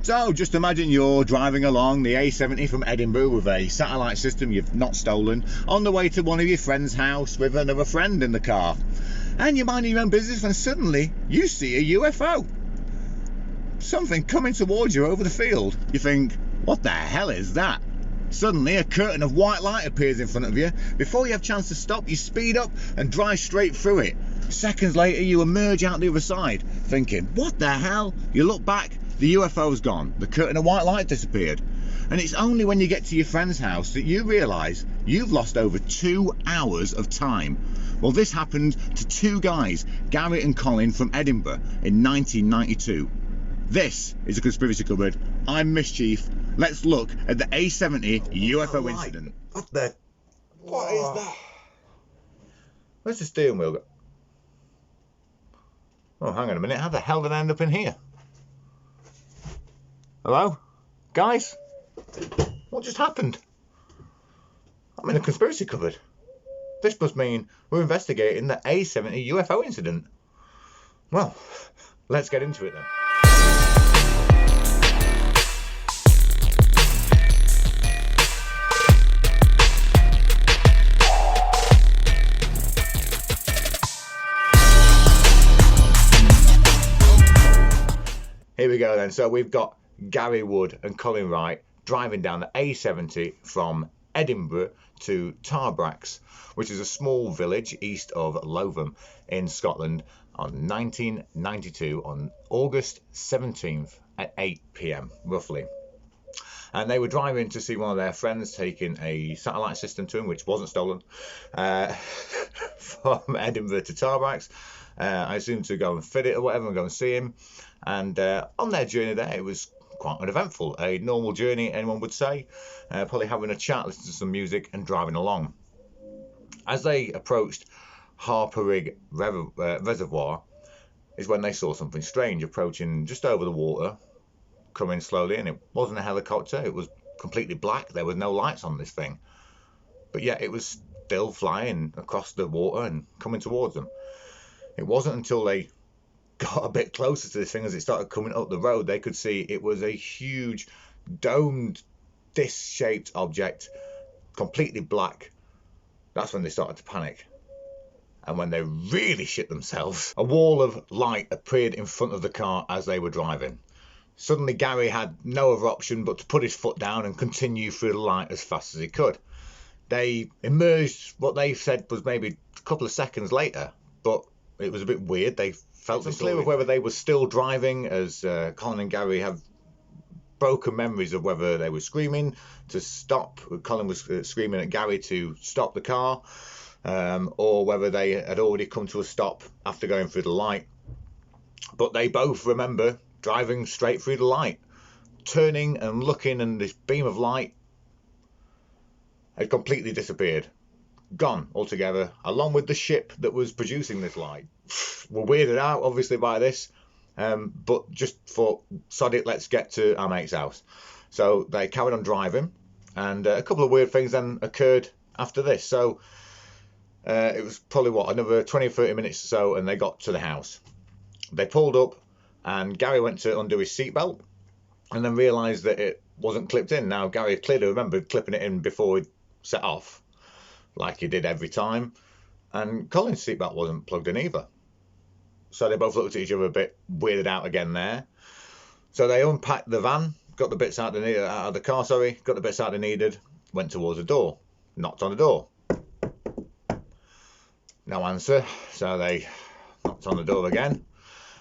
So just imagine you're driving along the A70 from Edinburgh with a satellite system you've not stolen, on the way to one of your friend's house with another friend in the car. And you're minding your own business when suddenly you see a UFO. Something coming towards you over the field. You think, what the hell is that? Suddenly a curtain of white light appears in front of you. Before you have a chance to stop, you speed up and drive straight through it. Seconds later you emerge out the other side, thinking, what the hell? You look back, the UFO's gone, the curtain of white light disappeared. And it's only when you get to your friend's house that you realise you've lost over 2 hours of time. Well, this happened to two guys, Gary and Colin from Edinburgh in 1992. This is a Conspiracy Cupboard. I'm Mischief. Let's look at the A70 UFO incident. What is that? Where's the steering wheel go? Oh, hang on a minute. How the hell did I end up in here? Hello? Guys? What just happened? I'm in a Conspiracy Cupboard. This must mean we're investigating the A70 UFO incident. Well, let's get into it then. Here we go then. So we've got Gary Wood and Colin Wright driving down the A70 from Edinburgh to Tarbrax, which is a small village east of Lotham in Scotland, on 1992 on August 17th at 8 p.m. roughly. And they were driving to see one of their friends taking a satellite system to him, which wasn't stolen, from Edinburgh to Tarbrax. I assume to go and fit it or whatever and go and see him. And on their journey there, it was quite uneventful. A normal journey, anyone would say. Probably having a chat, listening to some music and driving along. As they approached Harperig Reservoir is when they saw something strange approaching just over the water, coming slowly, and it wasn't a helicopter. It was completely black. There was no lights on this thing. But yet it was still flying across the water and coming towards them. It wasn't until they got a bit closer to this thing, as it started coming up the road, they could see it was a huge domed disc-shaped object, completely black. That's when they started to panic. And when they really shit themselves, a wall of light appeared in front of the car as they were driving. Suddenly Gary had no other option but to put his foot down and continue through the light as fast as he could. They emerged, what they said was maybe a couple of seconds later, but it was a bit weird. They felt unclear of whether they were still driving, as Colin and Gary have broken memories of whether they were screaming to stop. Colin was screaming at Gary to stop the car, or whether they had already come to a stop after going through the light. But they both remember driving straight through the light, turning and looking, and this beam of light had completely disappeared. Gone altogether, along with the ship that was producing this light. We're weirded out, obviously, by this, but just thought, sod it, let's get to our mate's house. So they carried on driving, and a couple of weird things then occurred after this. So it was probably, another 20 or 30 minutes or so, and they got to the house. They pulled up, and Gary went to undo his seatbelt, and then realised that it wasn't clipped in. Now, Gary clearly remembered clipping it in before he set off, like he did every time, and Colin's seatbelt wasn't plugged in either. So they both looked at each other a bit weirded out again there. So they unpacked the van, got the bits out of the car, got the bits out they needed, went towards the door, knocked on the door. No answer, so they knocked on the door again,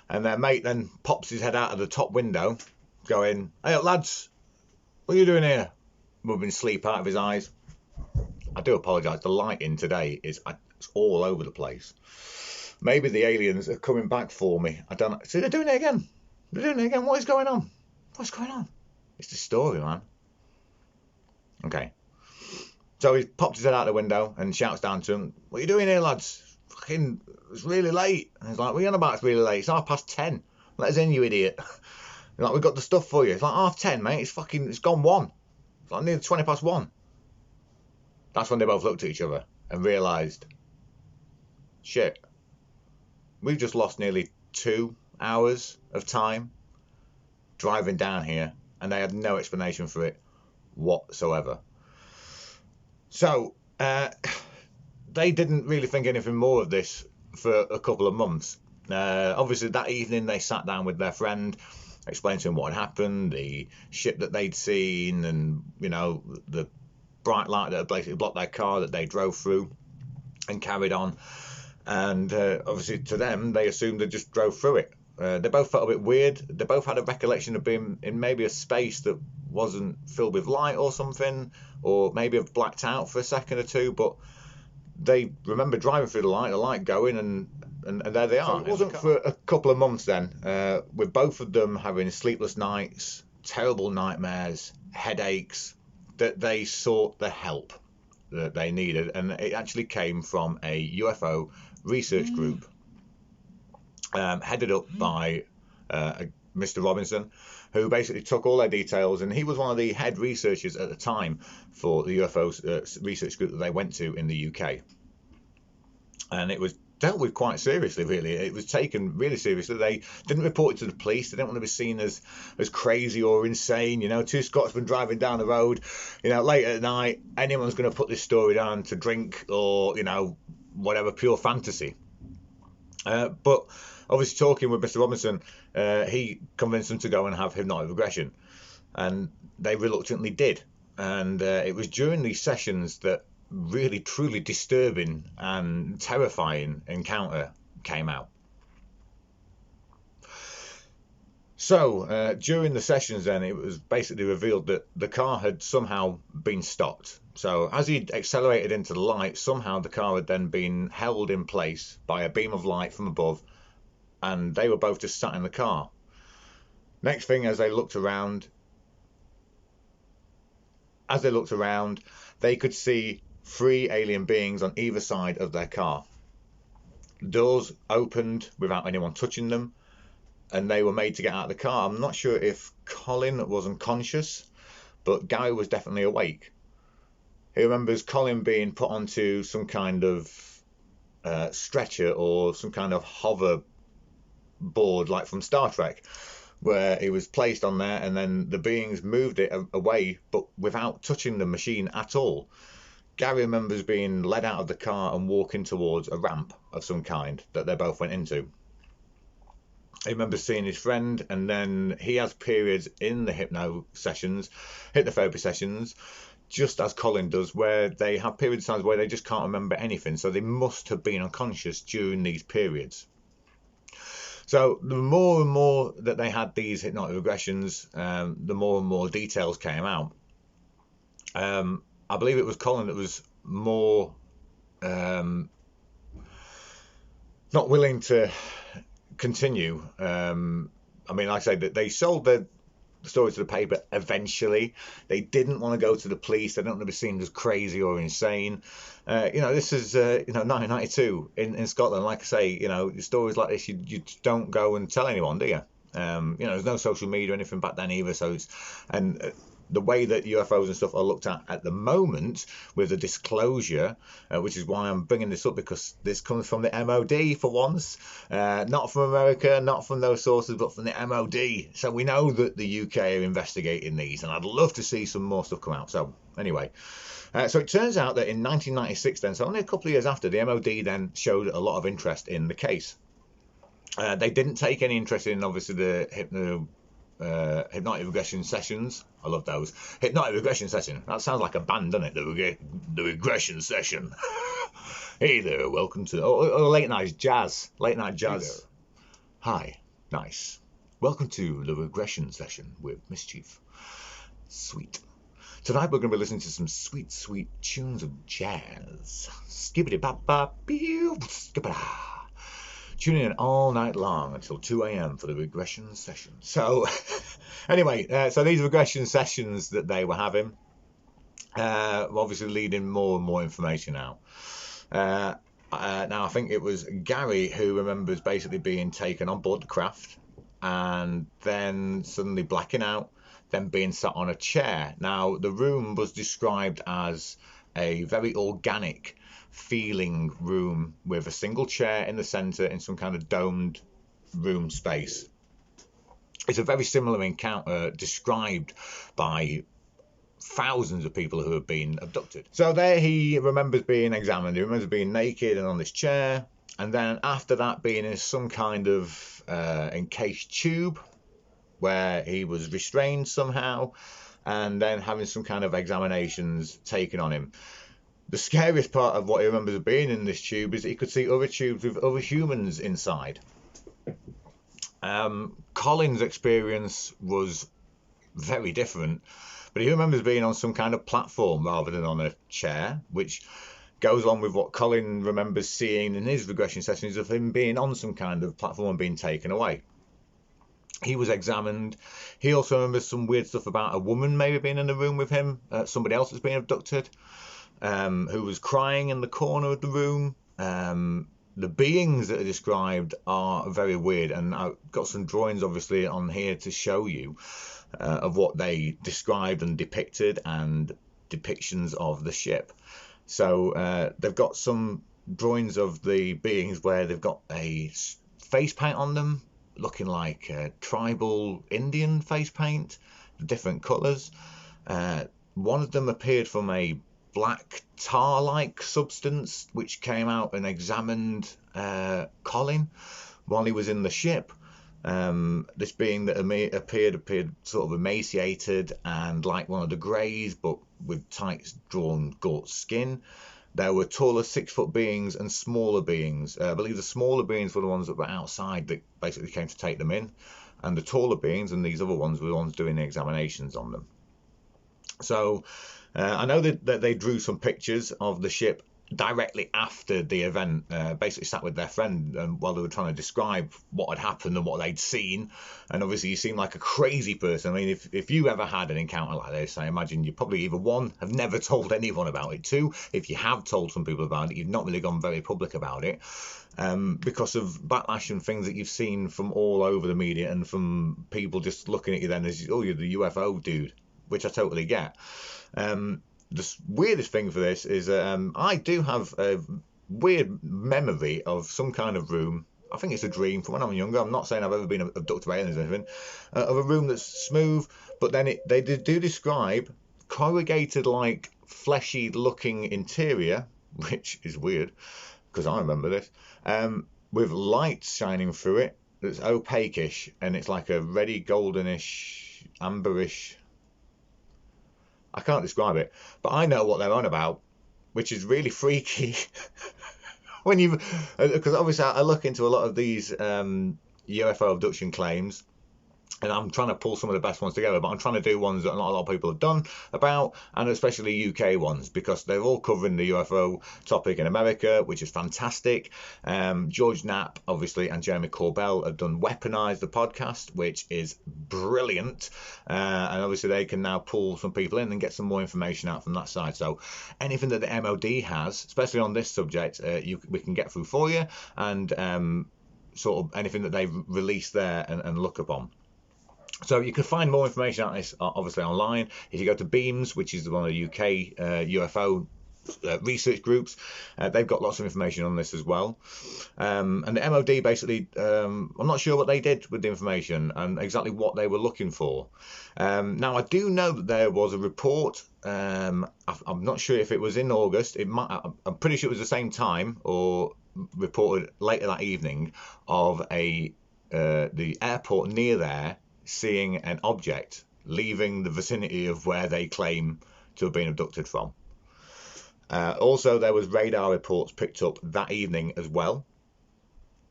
and their mate then pops his head out of the top window, going, "Hey lads, what are you doing here?" Rubbing sleep out of his eyes. I do apologise, the lighting today is all over the place. Maybe the aliens are coming back for me. I don't know. See, they're doing it again. What is going on? What's going on? It's the story, man. Okay. So he pops his head out the window and shouts down to them, "What are you doing here, lads? Fucking, it's really late." And he's like, "What are you on about? It's really late. It's 10:30. Let us in, you idiot." He's like, "We've got the stuff for you." It's like 10:30, mate. It's gone 1. It's like nearly 1:20. That's when they both looked at each other and realised, shit, we've just lost nearly 2 hours of time driving down here, and they had no explanation for it whatsoever. So they didn't really think anything more of this for a couple of months. Obviously, that evening they sat down with their friend, explained to him what had happened, the ship that they'd seen, and the bright light that had basically blocked their car that they drove through, and carried on. And obviously, to them, they assumed they just drove through it. They both felt a bit weird. They both had a recollection of being in maybe a space that wasn't filled with light or something, or maybe have blacked out for a second or two, but they remember driving through the light going, and there they are. So it wasn't for a couple of months then, with both of them having sleepless nights, terrible nightmares, headaches, that they sought the help that they needed. And it actually came from a UFO research group headed up by Mr. Robinson, who basically took all their details, and he was one of the head researchers at the time for the UFO research group that they went to in the UK. And it was dealt with quite seriously, really. It was taken really seriously. They didn't report it to the police. They didn't want to be seen as crazy or insane. Two Scotsmen driving down the road, late at night. Anyone's going to put this story down to drink or, whatever, pure fantasy. But obviously, talking with Mr. Robinson, he convinced them to go and have hypnotic regression, and they reluctantly did. And it was during these sessions that really truly disturbing and terrifying encounter came out. So during the sessions then, it was basically revealed that the car had somehow been stopped. So as he accelerated into the light, somehow the car had then been held in place by a beam of light from above, and they were both just sat in the car. Next thing, as they looked around, they could see 3 alien beings on either side of their car. Doors opened without anyone touching them, and they were made to get out of the car. I'm not sure if Collin was unconscious, but Gary was definitely awake. He remembers Collin being put onto some kind of stretcher or some kind of hover board, like from Star Trek, where he was placed on there, and then the beings moved it away, but without touching the machine at all. Gary remembers being led out of the car and walking towards a ramp of some kind that they both went into. He remembers seeing his friend, and then he has periods in the hypnotherapy sessions, just as Collin does, where they have periods of times where they just can't remember anything. So they must have been unconscious during these periods. So the more and more that they had these hypnotic regressions, the more and more details came out. I believe it was Collin that was more not willing to continue. I mean, like I say, that they sold the story to the paper eventually. They didn't want to go to the police. They don't want to be seen as crazy or insane. This is 1992 in Scotland. Like I say, stories like this, you don't go and tell anyone, do you? There's no social media or anything back then either. So the way that UFOs and stuff are looked at the moment, with a disclosure, which is why I'm bringing this up, because this comes from the MOD for once, not from America, not from those sources, but from the MOD. So we know that the UK are investigating these, and I'd love to see some more stuff come out. So anyway, so it turns out that in 1996 then, so only a couple of years after, the MOD then showed a lot of interest in the case. They didn't take any interest in, obviously, the hypnotic regression sessions. I love those. Hypnotic regression session. That sounds like a band, doesn't it? The regression session. Hey there, welcome to late night jazz. Late night jazz. Hi, nice. Welcome to the regression session with Mischief. Sweet. Tonight we're going to be listening to some sweet, sweet tunes of jazz. Skibbity bop bop, pew, skibbada. Tuning in all night long until 2 a.m. for the regression session. So, anyway, so these regression sessions that they were having were obviously leading more and more information out. Now, I think it was Gary who remembers basically being taken on board the craft and then suddenly blacking out, then being sat on a chair. Now, the room was described as a very organic feeling room with a single chair in the center in some kind of domed room space. It's a very similar encounter described by thousands of people who have been abducted. So there he remembers being examined. He remembers being naked and on this chair, and then after that being in some kind of encased tube where he was restrained somehow, and then having some kind of examinations taken on him. The scariest part of what he remembers being in this tube is that he could see other tubes with other humans inside. Collin's experience was very different, but he remembers being on some kind of platform rather than on a chair, which goes on with what Collin remembers seeing in his regression sessions of him being on some kind of platform and being taken away. He was examined. He also remembers some weird stuff about a woman maybe being in the room with him, somebody else that's been abducted, who was crying in the corner of the room. The beings that are described are very weird, and I've got some drawings obviously on here to show you of what they described and depicted, and depictions of the ship. So they've got some drawings of the beings where they've got a face paint on them, looking like tribal Indian face paint, different colours. One of them appeared from a black tar-like substance which came out and examined Collin while he was in the ship. This being that appeared sort of emaciated and like one of the greys, but with tight drawn gaunt skin. There were taller 6-foot beings and smaller beings. I believe the smaller beings were the ones that were outside that basically came to take them in, and the taller beings and these other ones were the ones doing the examinations on them. So I know that they drew some pictures of the ship directly after the event, basically sat with their friend while they were trying to describe what had happened and what they'd seen. And obviously you seem like a crazy person. I mean, if you ever had an encounter like this, I imagine you probably either one, have never told anyone about it, two, if you have told some people about it, you've not really gone very public about it, because of backlash and things that you've seen from all over the media and from people just looking at you then as, oh, you're the UFO dude, which I totally get. The weirdest thing for this is I do have a weird memory of some kind of room. I think it's a dream from when I'm younger. I'm not saying I've ever been abducted by aliens or anything. Of a room that's smooth, but then they do describe corrugated, like fleshy looking interior, which is weird because I remember this, with lights shining through it that's opaque-ish, and it's like a reddy, goldenish, amberish. I can't describe it, but I know what they're on about, which is really freaky. When you, because obviously I look into a lot of these UFO abduction claims, and I'm trying to pull some of the best ones together, but I'm trying to do ones that not a lot of people have done about, and especially UK ones, because they're all covering the UFO topic in America, which is fantastic. George Knapp, obviously, and Jeremy Corbell have done Weaponize the podcast, which is brilliant. And obviously they can now pull some people in and get some more information out from that side. So anything that the MOD has, especially on this subject, we can get through for you, and sort of anything that they've released there and look upon. So you can find more information on this obviously online. If you go to Beams, which is one of the UK UFO research groups, they've got lots of information on this as well. And the MOD basically, I'm not sure what they did with the information and exactly what they were looking for. Now I do know that there was a report. I'm not sure if it was in August. I'm pretty sure it was the same time or reported later that evening of the airport near there seeing an object leaving the vicinity of where they claim to have been abducted from. Also, there was radar reports picked up that evening as well,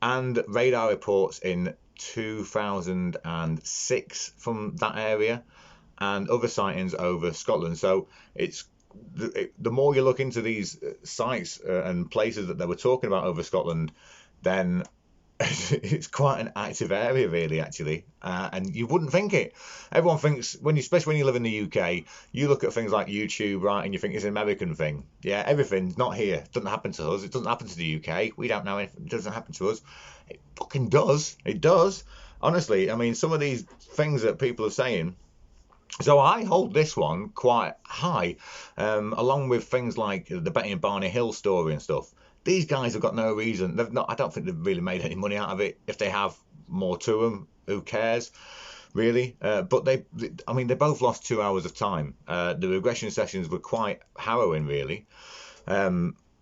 and radar reports in 2006 from that area, and other sightings over Scotland. So it's the more you look into these sites and places that they were talking about over Scotland, then it's quite an active area, really, actually, and you wouldn't think it. Everyone thinks, especially when you live in the UK, you look at things like YouTube, right, and you think it's an American thing. Yeah, everything's not here. It doesn't happen to us. It doesn't happen to the UK. We don't know anything. It doesn't happen to us. It fucking does. It does. Honestly, I mean, some of these things that people are saying. So I hold this one quite high, along with things like the Betty and Barney Hill story and stuff. These guys have got no reason. I don't think they've really made any money out of it. If they have, more to them, who cares? really. But I mean, they both lost 2 hours of time. The regression sessions were quite harrowing, really.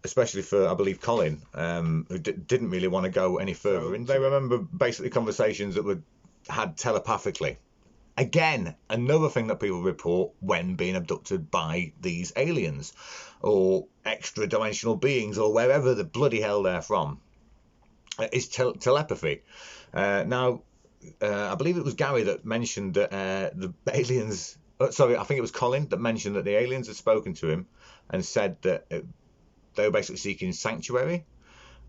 Especially for, I believe, Colin, who didn't really want to go any further into. They remember basically conversations that were had telepathically. Again, another thing that people report when being abducted by these aliens or extra-dimensional beings or wherever the bloody hell they're from is telepathy. Now, I believe it was Gary that mentioned that the aliens... sorry, I think it was Colin that mentioned that the aliens had spoken to him and said that they were basically seeking sanctuary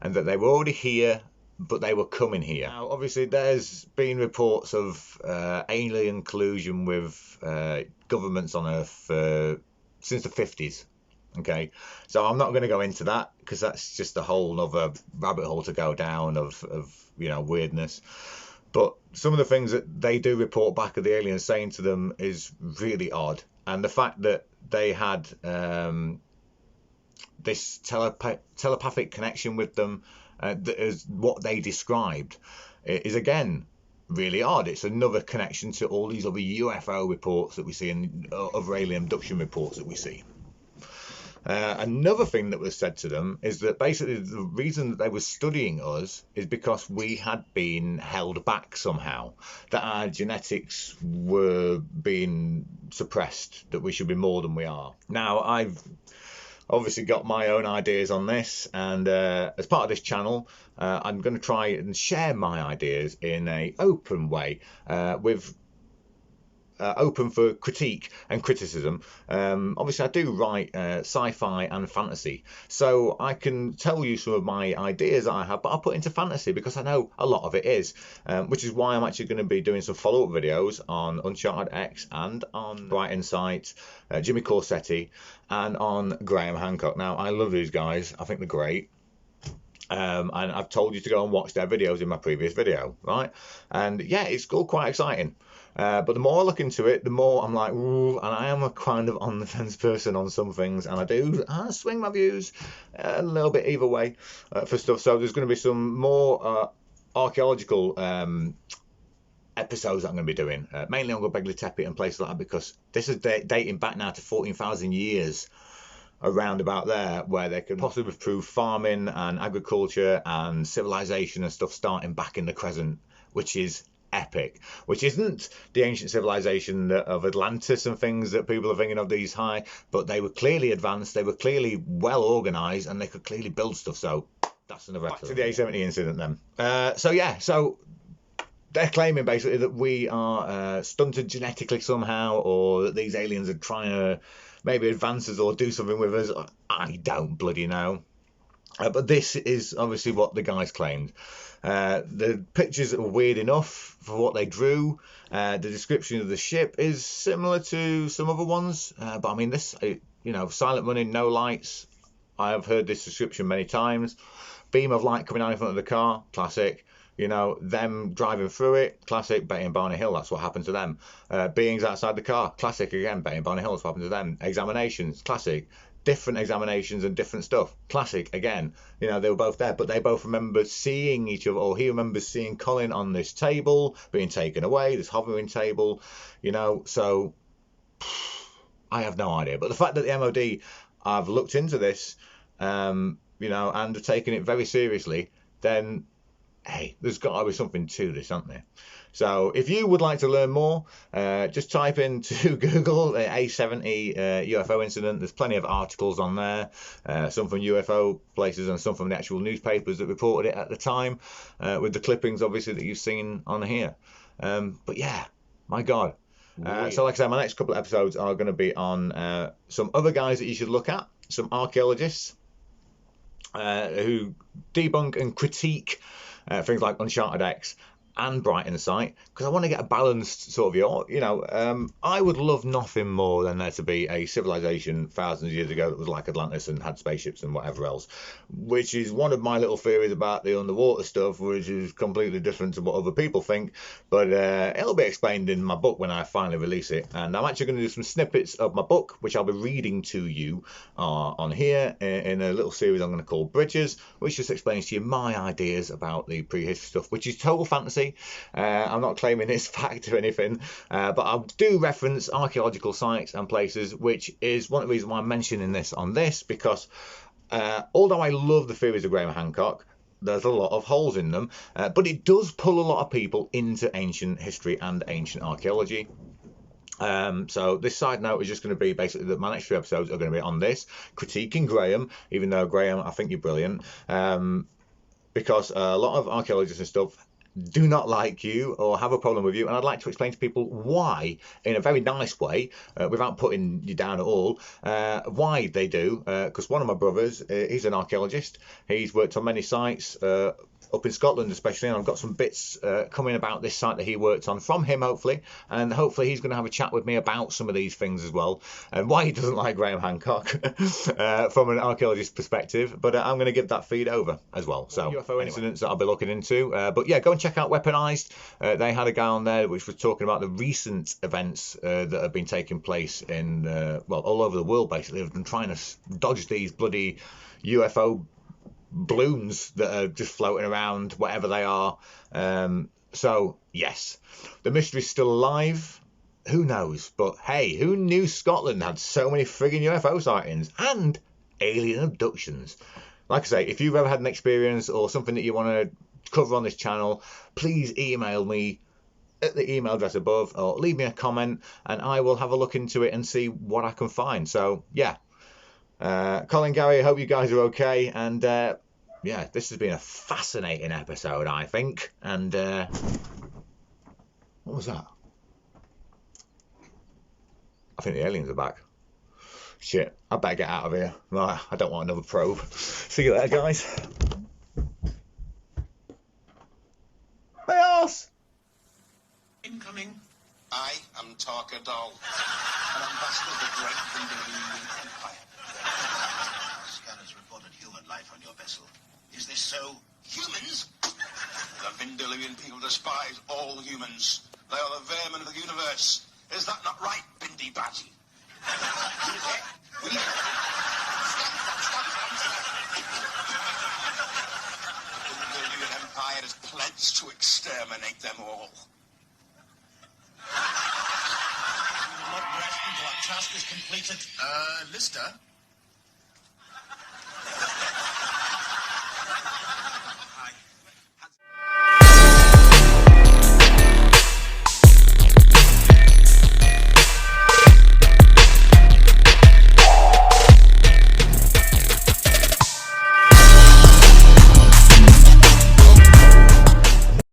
and that they were already here, but they were coming here. Now, obviously, there's been reports of alien collusion with governments on Earth since the 50s. Okay, so I'm not going to go into that because that's just a whole other rabbit hole to go down of weirdness. But some of the things that they do report back of the aliens saying to them is really odd, and the fact that they had this telepathic connection with them, that is what they described, is again really odd. It's another connection to all these other UFO reports that we see and other alien abduction reports that we see. Another thing that was said to them is that basically the reason that they were studying us is because we had been held back somehow, that our genetics were being suppressed, that we should be more than we are. Now, I've obviously got my own ideas on this, and as part of this channel, I'm going to try and share my ideas in an open way, with open for critique and criticism. Obviously, I do write sci-fi and fantasy, so I can tell you some of my ideas that I have, but I'll put into fantasy because I know a lot of it is, which is why I'm actually going to be doing some follow-up videos on Uncharted X and on Wright Insight, Jimmy Corsetti, and on Graham Hancock. Now, I love these guys. I think they're great. And I've told you to go and watch their videos in my previous video, right? And yeah, it's all quite exciting. But the more I look into it, the more I'm like, ooh, and I am a kind of on the fence person on some things, and I swing my views a little bit either way for stuff. So there's going to be some more archaeological episodes that I'm going to be doing, mainly on Göbekli Tepe and places like that, because this is dating back now to 14,000 years. Around about there, where they could possibly prove farming and agriculture and civilization and stuff starting back in the Crescent, which is epic. Which isn't the ancient civilization of Atlantis and things that people are thinking of these high, but they were clearly advanced, they were clearly well organized, and they could clearly build stuff. So that's another back to the A70 incident then. So they're claiming basically that we are stunted genetically somehow, or that these aliens are trying to maybe advance us or do something with us. I don't bloody know. But this is obviously what the guys claimed. The pictures are weird enough for what they drew. The description of the ship is similar to some other ones. But I mean, this, silent running, no lights. I have heard this description many times. Beam of light coming out in front of the car, classic. Them driving through it, classic. Betty and Barney Hill, that's what happened to them. Beings outside the car, classic again. Betty and Barney Hill, that's what happened to them. Examinations, classic. Different examinations and different stuff, classic again. They were both there, but they both remember seeing each other, or he remembers seeing Colin on this table being taken away, this hovering table. So I have no idea. But the fact that the MOD have looked into this, and have taken it very seriously, then hey, there's got to be something to this, hasn't there? So if you would like to learn more, just type into Google A70 UFO incident. There's plenty of articles on there, some from UFO places and some from the actual newspapers that reported it at the time, with the clippings obviously that you've seen on here. But yeah, my God. So like I said, my next couple of episodes are going to be on some other guys that you should look at, some archaeologists who debunk and critique things like Uncharted X and Bright Insight, because I want to get a balanced sort of view. I would love nothing more than there to be a civilization thousands of years ago that was like Atlantis and had spaceships and whatever else, which is one of my little theories about the underwater stuff, which is completely different to what other people think, but it'll be explained in my book when I finally release it. And I'm actually going to do some snippets of my book, which I'll be reading to you on here in a little series I'm going to call Bridges, which just explains to you my ideas about the prehistory stuff, which is total fantasy. say. I'm not claiming it's fact or anything, but I do reference archaeological sites and places, which is one of the reasons why I'm mentioning this on this, because although I love the theories of Graham Hancock, there's a lot of holes in them, but it does pull a lot of people into ancient history and ancient archaeology. So this side note is just going to be basically that my next few episodes are going to be on this, critiquing Graham, even though Graham, I think you're brilliant, because a lot of archaeologists and stuff do not like you or have a problem with you, and I'd like to explain to people why, in a very nice way, without putting you down at all, why they do, because one of my brothers, he's an archaeologist. He's worked on many sites, up in Scotland especially, and I've got some bits coming about this site that he worked on from him, hopefully, and hopefully he's going to have a chat with me about some of these things as well, and why he doesn't like Graham Hancock from an archaeologist perspective, but I'm going to give that feed over as well. So UFO incidents that I'll be looking into, but yeah, go and check out Weaponized. They had a guy on there which was talking about the recent events that have been taking place in, well, all over the world basically. They've been trying to dodge these bloody UFO balloons that are just floating around, whatever they are. So yes, the mystery's still alive. Who knows? But hey, who knew Scotland had so many frigging UFO sightings and alien abductions? Like I say, if you've ever had an experience or something that you want to cover on this channel, please email me at the email address above, or leave me a comment, and I will have a look into it and see what I can find. So yeah, Colin, Gary, I hope you guys are okay, and yeah, this has been a fascinating episode, I think. And what was that? I think the aliens are back. Shit, I better get out of here. Right, I don't want another probe. See you later, guys. My arse! Incoming. I am Tarka Doll, an ambassador of the great Vindelian Empire. Scanners reported human life on your vessel. Is this so? Humans? The Vindelian people despise all humans. They are the vermin of the universe. Is that not right, Bindi Baji? The Vindelian Empire is pledged to exterminate them all. Not rest until our task is completed. Lister,